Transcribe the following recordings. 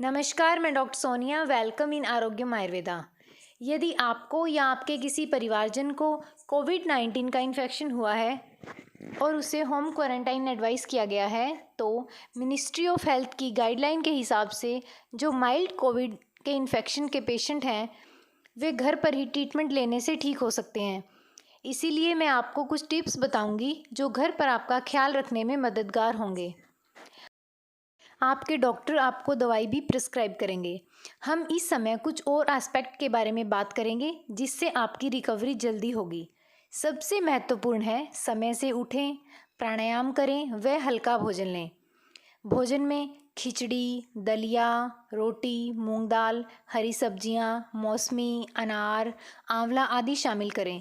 नमस्कार, मैं doctor Sonia. Welcome in आरोग्यम आयुर्वेदा। यदि आपको या आपके किसी परिवारजन को कोविड-19 का इन्फेक्शन हुआ है और उसे होम क्वारंटाइन एडवाइस किया गया है, तो मिनिस्ट्री ऑफ हेल्थ की गाइडलाइन के हिसाब से जो माइल्ड कोविड के इन्फेक्शन के पेशेंट हैं, वे घर पर ही ट्रीटमेंट लेने से ठीक हो सकते हैं। इसीलिए मैं आपको कुछ टिप्स बताऊंगी जो घर पर आपका ख्याल रखने में मददगार होंगे। आपके डॉक्टर आपको दवाई भी प्रिस्क्राइब करेंगे। हम इस समय कुछ और एस्पेक्ट के बारे में बात करेंगे जिससे आपकी रिकवरी जल्दी होगी। सबसे महत्वपूर्ण है समय से उठें, प्राणायाम करें व हल्का भोजन लें। भोजन में खिचड़ी, दलिया, रोटी, मूंग दाल, हरी सब्जियां, मौसमी, अनार, आंवला आदि शामिल करें।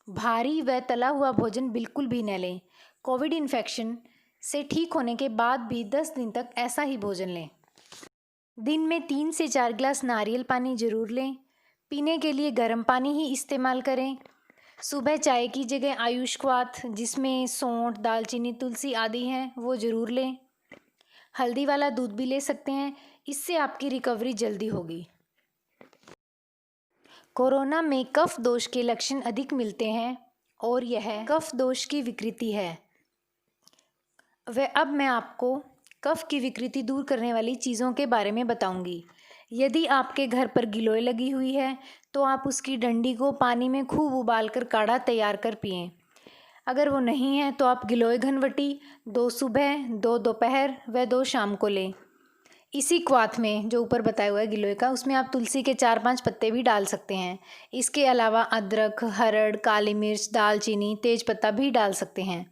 भारी व तला हुआ भोजन बिल्कुल भी न लें। कोविड इन्फेक्शन से ठीक होने के बाद भी 10 दिन तक ऐसा ही भोजन लें। दिन में 3 से 4 गिलास नारियल पानी जरूर लें। पीने के लिए गर्म पानी ही इस्तेमाल करें। सुबह चाय की जगह आयुष्वात जिसमें सौंठ, दालचीनी, तुलसी आदि हैं वो ज़रूर लें। हल्दी वाला दूध भी ले सकते हैं, इससे आपकी रिकवरी जल्दी होगी। कोरोना में कफ दोष के लक्षण अधिक मिलते हैं और यह कफ दोष की विकृति है। अब मैं आपको कफ की विकृति दूर करने वाली चीज़ों के बारे में बताऊंगी। यदि आपके घर पर गिलोय लगी हुई है तो आप उसकी डंडी को पानी में खूब उबालकर काढ़ा तैयार कर पिएं। अगर वो नहीं है तो आप गिलोय घनवटी 2 सुबह, 2 दोपहर व 2 शाम को लें। इसी क्वाथ में जो ऊपर बताया हुआ है गिलोय का, उसमें आप तुलसी के 4-5 पत्ते भी डाल सकते हैं। इसके अलावा अदरक, हरड़, काली मिर्च, दालचीनी, तेज़पत्ता भी डाल सकते हैं।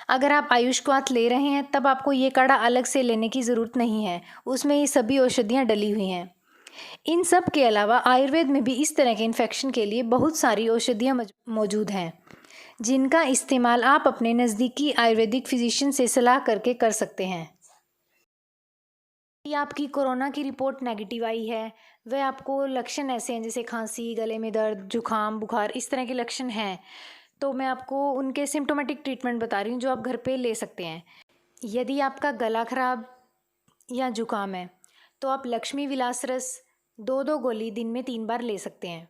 अगर आप आयुष्वात ले रहे हैं तब आपको ये काढ़ा अलग से लेने की ज़रूरत नहीं है, उसमें ये सभी औषधियाँ डली हुई हैं। इन सब के अलावा आयुर्वेद में भी इस तरह के इन्फेक्शन के लिए बहुत सारी औषधियाँ मौजूद हैं जिनका इस्तेमाल आप अपने नज़दीकी आयुर्वेदिक फिजिशियन से सलाह करके कर सकते हैं। यदि आपकी कोरोना की रिपोर्ट नेगेटिव आई है, वह आपको लक्षण ऐसे हैं जैसे खांसी, गले में दर्द, जुकाम, बुखार, इस तरह के लक्षण हैं, तो मैं आपको उनके सिम्टोमेटिक ट्रीटमेंट बता रही हूँ जो आप घर पे ले सकते हैं। यदि आपका गला खराब या जुकाम है तो आप लक्ष्मी विलास रस 2-2 गोली दिन में 3 बार ले सकते हैं।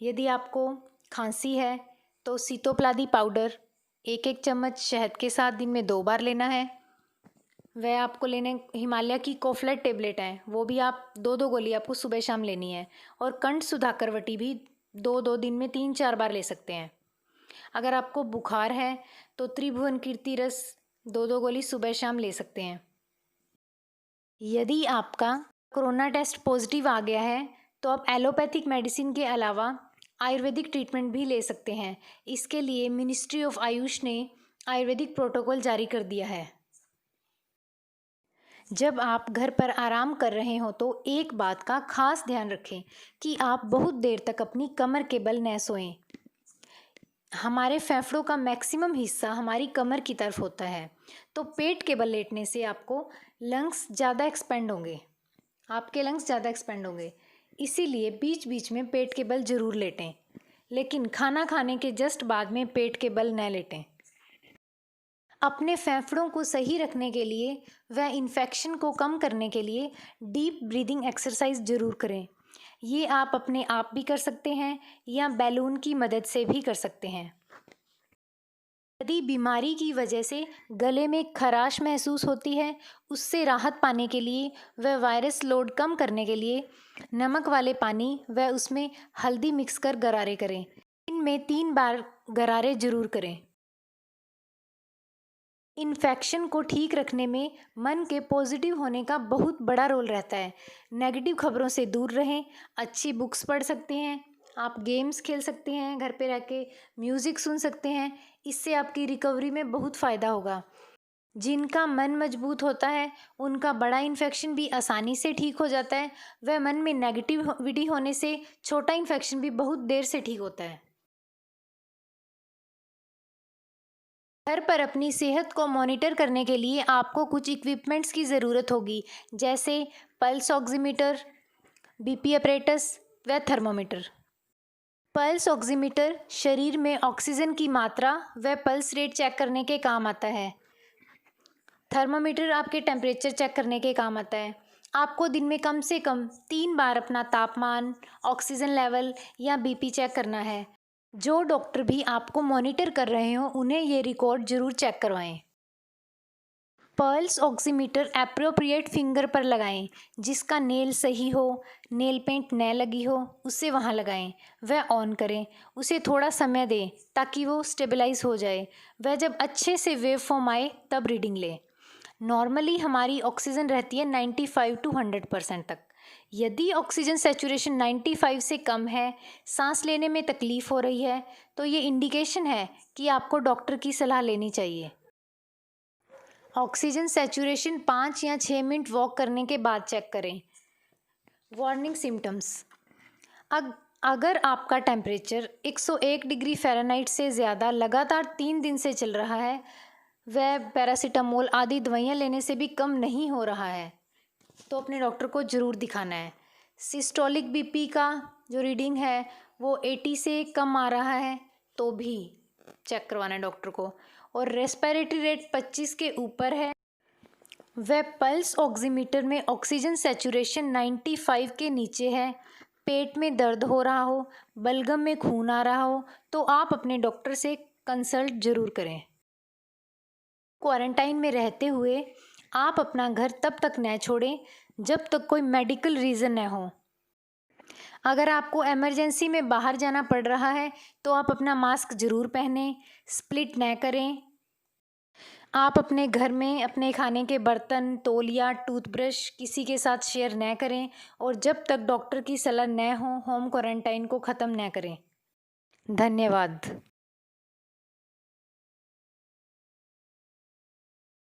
यदि आपको खांसी है तो सीतोप्लादी पाउडर 1-1 चम्मच शहद के साथ दिन में 2 बार लेना है। वह आपको लेने हिमालय की कोफ्लेट टेबलेट है, वो भी आप 2-2 गोली आपको सुबह शाम लेनी है। और कंठ सुधाकर वटी भी 2-2 दिन में 3-4 बार ले सकते हैं। अगर आपको बुखार है तो त्रिभुवन कीर्ति रस 2-2 गोली सुबह शाम ले सकते हैं। यदि आपका कोरोना टेस्ट पॉजिटिव आ गया है तो आप एलोपैथिक मेडिसिन के अलावा आयुर्वेदिक ट्रीटमेंट भी ले सकते हैं। इसके लिए मिनिस्ट्री ऑफ आयुष ने आयुर्वेदिक प्रोटोकॉल जारी कर दिया है। जब आप घर पर आराम कर रहे हो तो एक बात का खास ध्यान रखें कि आप बहुत देर तक अपनी कमर के बल न सोएं। हमारे फेफड़ों का मैक्सिमम हिस्सा हमारी कमर की तरफ होता है, तो पेट के बल लेटने से आपको लंग्स ज़्यादा एक्सपेंड होंगे, आपके लंग्स ज़्यादा एक्सपेंड होंगे। इसीलिए बीच बीच में पेट के बल ज़रूर लेटें, लेकिन खाना खाने के जस्ट बाद में पेट के बल न लेटें। अपने फेफड़ों को सही रखने के लिए व इन्फेक्शन को कम करने के लिए डीप ब्रीदिंग एक्सरसाइज ज़रूर करें। ये आप अपने आप भी कर सकते हैं या बैलून की मदद से भी कर सकते हैं। यदि बीमारी की वजह से गले में खराश महसूस होती है, उससे राहत पाने के लिए व वायरस लोड कम करने के लिए नमक वाले पानी व उसमें हल्दी मिक्स कर गरारे करें। इनमें 3 बार गरारे ज़रूर करें। इन्फेक्शन को ठीक रखने में मन के पॉजिटिव होने का बहुत बड़ा रोल रहता है। नेगेटिव खबरों से दूर रहें, अच्छी बुक्स पढ़ सकते हैं, आप गेम्स खेल सकते हैं, घर पे रह के म्यूज़िक सुन सकते हैं। इससे आपकी रिकवरी में बहुत फ़ायदा होगा। जिनका मन मजबूत होता है उनका बड़ा इन्फेक्शन भी आसानी से ठीक हो जाता है। वह मन में नेगेटिविटी होने से छोटा इन्फेक्शन भी बहुत देर से ठीक होता है। घर पर अपनी सेहत को मॉनिटर करने के लिए आपको कुछ इक्विपमेंट्स की ज़रूरत होगी, जैसे पल्स ऑक्सीमीटर, बीपी अपरेटस व थर्मोमीटर। पल्स ऑक्सीमीटर शरीर में ऑक्सीजन की मात्रा व पल्स रेट चेक करने के काम आता है। थर्मोमीटर आपके टेम्परेचर चेक करने के काम आता है। आपको दिन में कम से कम 3 बार अपना तापमान, ऑक्सीजन लेवल या बीपी चेक करना है। जो डॉक्टर भी आपको मॉनिटर कर रहे हो उन्हें ये रिकॉर्ड ज़रूर चेक करवाएं। पल्स ऑक्सीमीटर एप्रोप्रिएट फिंगर पर लगाएं। जिसका नेल सही हो, नेल पेंट न लगी हो, उसे वहाँ लगाएं। वह ऑन करें, उसे थोड़ा समय दें ताकि वो स्टेबलाइज हो जाए। वह जब अच्छे से वेव फॉर्म आए तब रीडिंग लें। नॉर्मली हमारी ऑक्सीजन रहती है 95 to 100% तक। यदि ऑक्सीजन सैचुरेशन 95 से कम है, सांस लेने में तकलीफ़ हो रही है, तो ये इंडिकेशन है कि आपको डॉक्टर की सलाह लेनी चाहिए। ऑक्सीजन सैचुरेशन 5 या 6 मिनट वॉक करने के बाद चेक करें। Warning symptoms. अगर आपका टेम्परेचर 101 डिग्री फ़ारेनहाइट से ज़्यादा लगातार 3 दिन से चल रहा है, वह पैरासीटामोल आदि दवाइयाँ लेने से भी कम नहीं हो रहा है, तो अपने डॉक्टर को ज़रूर दिखाना है। सिस्टोलिक बीपी का जो रीडिंग है वो 80 से कम आ रहा है तो भी चेक करवाना है डॉक्टर को। और रेस्पिरेटरी रेट 25 के ऊपर है, वह पल्स ऑक्सीमीटर में ऑक्सीजन सैचुरेशन 95 के नीचे है, पेट में दर्द हो रहा हो, बलगम में खून आ रहा हो, तो आप अपने डॉक्टर से कंसल्ट ज़रूर करें। क्वारंटाइन में रहते हुए आप अपना घर तब तक न छोड़ें जब तक कोई मेडिकल रीज़न न हो। अगर आपको इमरजेंसी में बाहर जाना पड़ रहा है तो आप अपना मास्क ज़रूर पहनें, स्प्लिट न करें। आप अपने घर में अपने खाने के बर्तन, तौलिया, टूथब्रश किसी के साथ शेयर न करें और जब तक डॉक्टर की सलाह न हो होम क्वारंटाइन को ख़त्म न करें। धन्यवाद।